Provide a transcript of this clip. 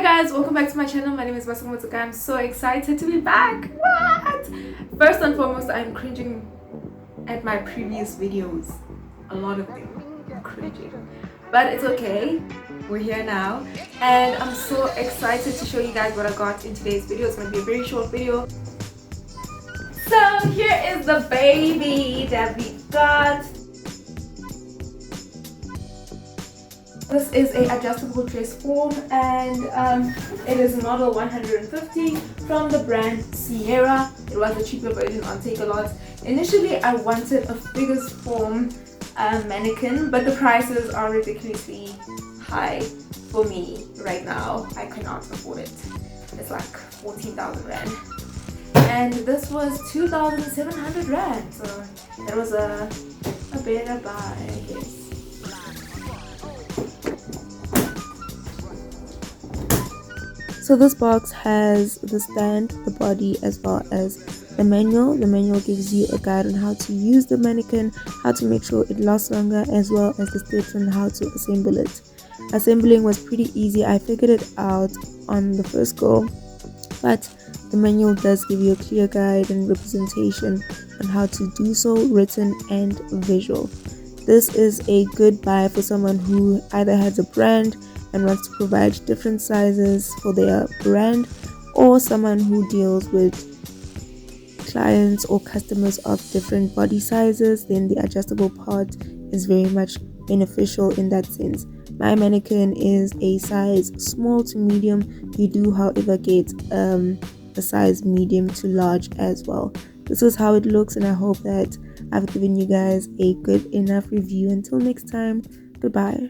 Guys, welcome back to my channel. My name is Masego. I'm so excited to be back. What? First and foremost, I'm cringing at my previous videos. A lot of them. I'm cringing. But it's okay. We're here now. And I'm so excited to show you guys what I got in today's video. It's going to be a very short video. So here is the baby that we got. This is a adjustable dress form and it is model 150 from the brand Siera. It was a cheaper version on Takealot. Initially I wanted a figures form mannequin, but the prices are ridiculously high for me right now. I cannot afford it. It's like 14,000 rand. And this was 2,700 rand. So it was a better buy, I guess. So this box has the stand, the body, as well as the manual. The manual gives you a guide on how to use the mannequin, how to make sure it lasts longer, as well as the steps on how to assemble it. Assembling was pretty easy. I figured it out on the first go, but the manual does give you a clear guide and representation on how to do so, written and visual. This is a good buy for someone who either has a brand and wants to provide different sizes for their brand, or someone who deals with clients or customers of different body sizes. Then the adjustable part is very much beneficial in that sense. My mannequin is a size small to medium. You do, however, get a size medium to large as well. This is how it looks, and I hope that I've given you guys a good enough review. Until next time, goodbye.